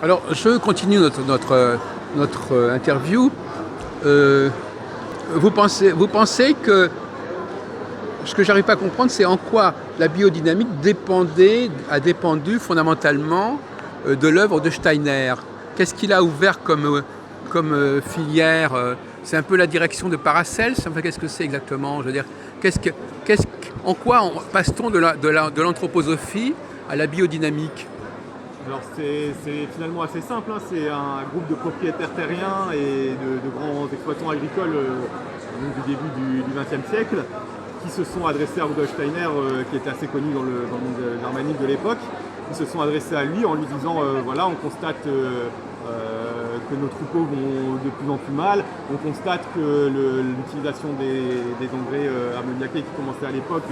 Alors, je continue notre interview. Euh, vous pensez que ce que j'arrive pas à comprendre, c'est en quoi la biodynamique a dépendu fondamentalement de l'œuvre de Steiner. Qu'est-ce qu'il a ouvert comme filière? C'est un peu la direction de Paracels. Enfin, qu'est-ce que c'est exactement? Je veux dire, qu'est-ce que, qu'est-ce, en quoi passe-t-on de l'anthroposophie à la biodynamique? Alors c'est finalement assez simple, hein. C'est un groupe de propriétaires terriens et de grands exploitants agricoles donc du début du XXe siècle qui se sont adressés à Rudolf Steiner, qui était assez connu dans le monde germanique de l'époque. Ils se sont adressés à lui en lui disant voilà, on constate que nos troupeaux vont de plus en plus mal, on constate que l'utilisation des engrais ammoniaqués qui commençaient à l'époque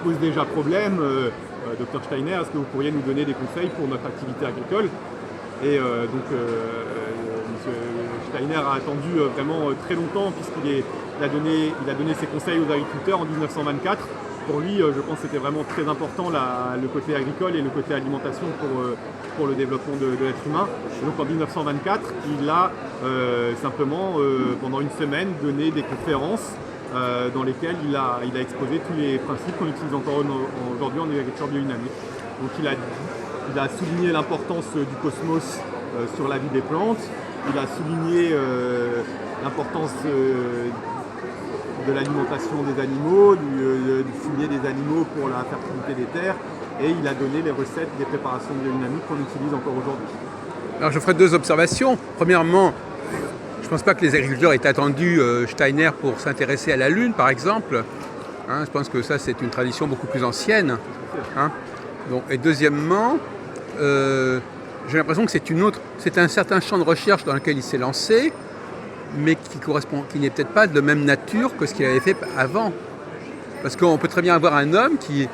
pose déjà problème. Dr Steiner, est-ce que vous pourriez nous donner des conseils pour notre activité agricole? Et M. Steiner a attendu vraiment très longtemps puisqu'il a donné ses conseils aux agriculteurs en 1924. Pour lui, je pense que c'était vraiment très important le côté agricole et le côté alimentation pour le développement de l'être humain. Et donc en 1924, il a simplement, pendant une semaine, donné des conférences dans lesquelles il a exposé tous les principes qu'on utilise encore aujourd'hui en agriculture biodynamique. Donc il a souligné l'importance du cosmos sur la vie des plantes, il a souligné l'importance de l'alimentation des animaux, du fumier des animaux pour la fertilité des terres, et il a donné les recettes des préparations biodynamiques qu'on utilise encore aujourd'hui. Alors, je ferai deux observations. Premièrement, je ne pense pas que les agriculteurs aient attendu Steiner pour s'intéresser à la Lune, par exemple. Je pense que ça, c'est une tradition beaucoup plus ancienne. Hein. Donc, et deuxièmement, j'ai l'impression que c'est un certain champ de recherche dans lequel il s'est lancé, mais qui n'est peut-être pas de même nature que ce qu'il avait fait avant. Parce qu'on peut très bien avoir un homme qui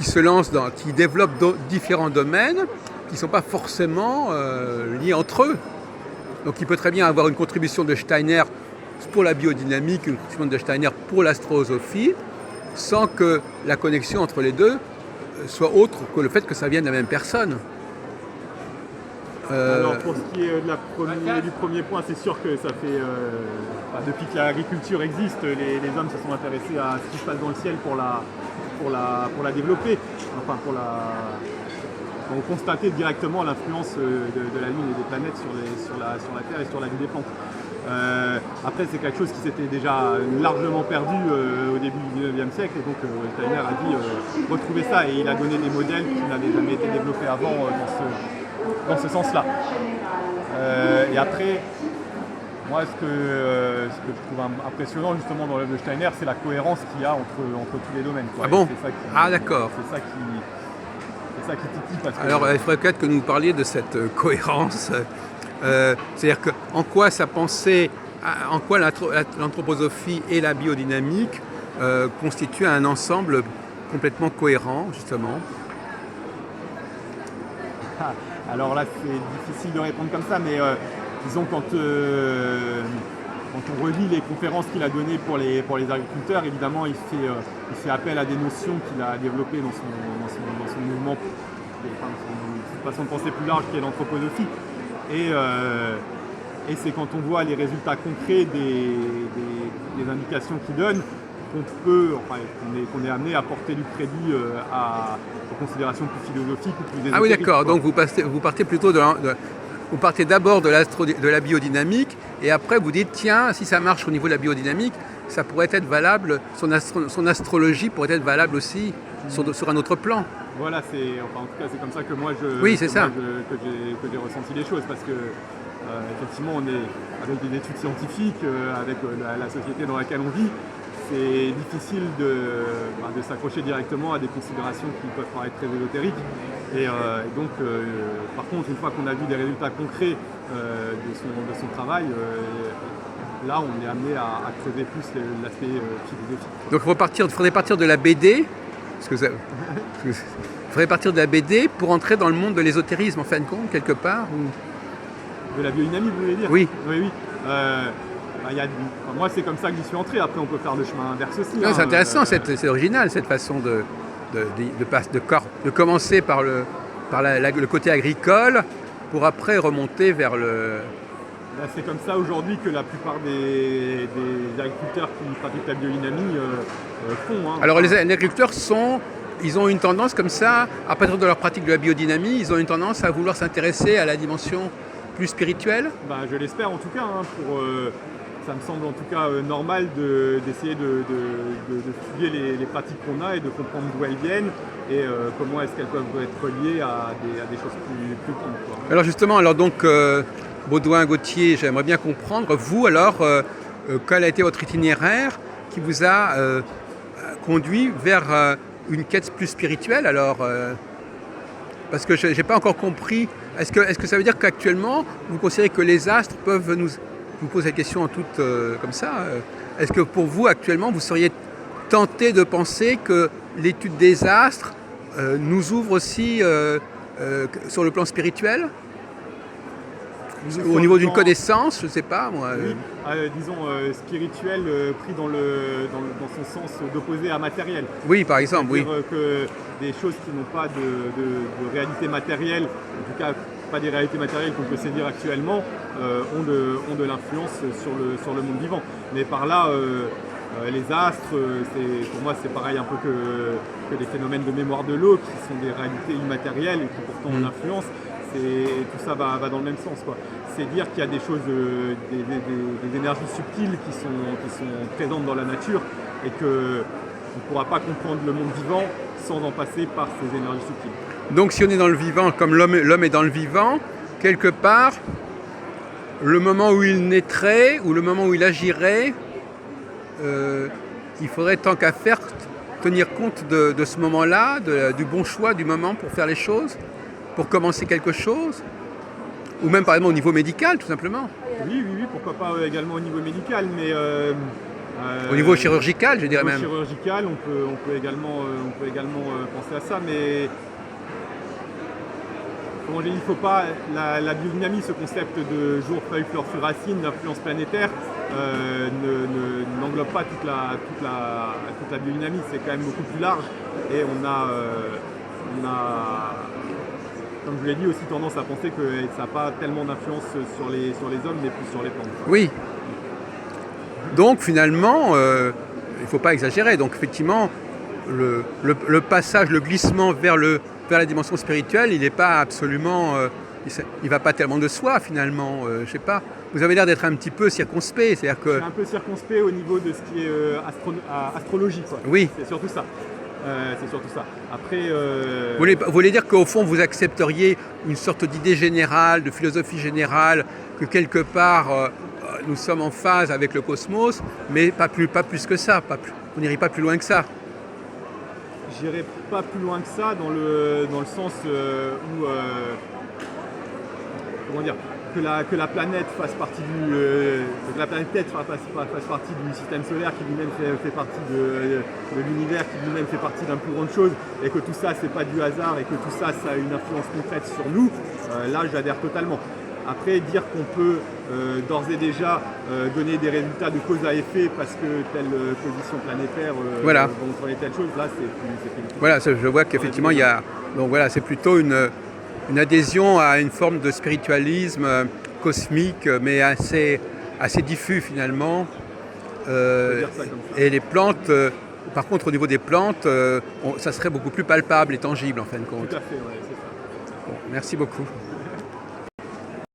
se lance qui développe différents domaines qui ne sont pas forcément liés entre eux. Donc il peut très bien avoir une contribution de Steiner pour la biodynamique, une contribution de Steiner pour l'astrosophie, sans que la connexion entre les deux soit autre que le fait que ça vienne de la même personne. Alors pour ce qui est du premier point, c'est sûr que ça fait depuis que l'agriculture existe, les hommes se sont intéressés à ce qui se passe dans le ciel pour la développer, enfin pour constater directement l'influence de la Lune et des planètes sur la Terre et sur la vie des plantes. Après, c'est quelque chose qui s'était déjà largement perdu au début du 19e siècle, et donc Steiner a dit retrouver ça, et il a donné des modèles qui n'avaient jamais été développés avant dans ce sens-là. Et après, moi, ce que je trouve impressionnant justement dans l'œuvre de Steiner, c'est la cohérence qu'il y a entre tous les domaines, quoi. Ah bon? D'accord. C'est ça qui titille. Parce que, alors, il faudrait peut-être que nous parliez de cette cohérence. C'est-à-dire en quoi l'anthroposophie et la biodynamique constituent un ensemble complètement cohérent, justement. Alors là, c'est difficile de répondre comme ça, mais disons quand on relit les conférences qu'il a données pour les agriculteurs, évidemment, il fait appel à des notions qu'il a développées dans son mouvement, son façon de penser plus large qui est l'anthroposophie. Et c'est quand on voit les résultats concrets des indications qu'il donne qu'on est amené à porter du crédit aux considérations plus philosophiques ou plus ésotériques. Ah oui, d'accord. Donc vous partez plutôt vous partez d'abord de la biodynamique, et après vous dites tiens, si ça marche au niveau de la biodynamique, ça pourrait être valable, son astrologie pourrait être valable aussi sur un autre plan. Voilà, en tout cas c'est comme ça que moi oui, c'est ça. Que j'ai ressenti les choses, parce que effectivement on est avec des études scientifiques, avec la société dans laquelle on vit, c'est difficile de s'accrocher directement à des considérations qui peuvent paraître très ésotériques. Et donc, par contre, une fois qu'on a vu des résultats concrets de son travail, là, on est amené à creuser plus l'aspect philosophique. Donc, il faudrait partir de la BD, il faudrait partir de la BD pour entrer dans le monde de l'ésotérisme, en fin de compte, quelque part. De la biodynamie, vous voulez dire? Oui. Oui. Moi, c'est comme ça que j'y suis entré. Après, on peut faire le chemin inverse aussi. C'est intéressant, c'est original cette façon de commencer par par le côté agricole pour après remonter vers le... C'est comme ça aujourd'hui que la plupart des agriculteurs qui pratiquent la biodynamie font. Hein. Alors les agriculteurs ils ont une tendance comme ça, à partir de leur pratique de la biodynamie, ils ont une tendance à vouloir s'intéresser à la dimension plus spirituelle. Je l'espère en tout cas. Ça me semble en tout cas normal d'essayer de fouiller les pratiques qu'on a et de comprendre d'où elles viennent et comment est-ce qu'elles peuvent être reliées à des choses plus grandes. Quoi. Alors justement, donc Baudouin, Gauthier, j'aimerais bien comprendre, vous alors, quel a été votre itinéraire qui vous a conduit vers une quête plus spirituelle alors parce que je n'ai pas encore compris, est-ce que ça veut dire qu'actuellement, vous considérez que les astres peuvent nous... Je vous pose la question en toute comme ça. Est-ce que pour vous, actuellement, vous seriez tenté de penser que l'étude des astres nous ouvre aussi sur le plan spirituel ? Au niveau d'une connaissance, je ne sais pas moi. Oui, disons spirituel pris dans son sens d'opposé à matériel. Oui, par exemple, oui. C'est-à-dire que des choses qui n'ont pas de réalité matérielle, en tout cas pas des réalités matérielles qu'on peut saisir actuellement, ont de l'influence sur le monde vivant. Mais par là, les astres, pour moi c'est pareil un peu que les phénomènes de mémoire de l'eau, qui sont des réalités immatérielles et qui pourtant ont l'influence. Tout ça va dans le même sens, quoi. C'est dire qu'il y a des choses, des énergies subtiles qui sont présentes dans la nature et qu'on ne pourra pas comprendre le monde vivant sans en passer par ces énergies subtiles. Donc si on est dans le vivant, comme l'homme est dans le vivant, quelque part, le moment où il naîtrait ou le moment où il agirait, il faudrait tant qu'à faire tenir compte de ce moment-là, du bon choix du moment pour faire les choses, pour commencer quelque chose, ou même par exemple au niveau médical tout simplement. Oui, pourquoi pas également au niveau médical, mais... au niveau chirurgical, je dirais même. Au niveau chirurgical, on peut également penser à ça, mais... Comment j'ai dit, il ne faut pas... La biodynamie, ce concept de jour, feuille, fleur, sur racine, d'influence planétaire, n'englobe pas toute la biodynamie, c'est quand même beaucoup plus large, et on a comme je vous l'ai dit, aussi tendance à penser que ça n'a pas tellement d'influence sur les hommes, mais plus sur les plantes. Oui. Donc finalement, il ne faut pas exagérer. Donc effectivement, le passage, le glissement vers la dimension spirituelle, il n'est pas absolument... il ne va pas tellement de soi finalement. Je sais pas. Vous avez l'air d'être un petit peu circonspect. C'est-à-dire que... Je suis un peu circonspect au niveau de ce qui est astrologie, quoi. Oui. C'est surtout ça. Après, Vous voulez dire qu'au fond, vous accepteriez une sorte d'idée générale, de philosophie générale, que quelque part, nous sommes en phase avec le cosmos, mais pas plus que ça. Vous n'irez pas plus loin que ça. J'irai pas plus loin que ça dans le sens où... comment dire, que la planète fasse partie que la planète fasse partie du système solaire qui lui-même fait partie de l'univers, qui lui-même fait partie d'un plus grande chose, et que tout ça c'est pas du hasard et que tout ça a une influence concrète sur nous, là j'adhère totalement. Après, dire qu'on peut d'ores et déjà donner des résultats de cause à effet parce que telle position planétaire va entraîner telle chose, là c'est plus... Voilà, je vois qu'effectivement il y a... Donc voilà, c'est plutôt une adhésion à une forme de spiritualisme cosmique, mais assez diffus finalement. Et les plantes, par contre au niveau des plantes, ça serait beaucoup plus palpable et tangible en fin de compte. Tout à fait, ouais, c'est ça. Bon, merci beaucoup.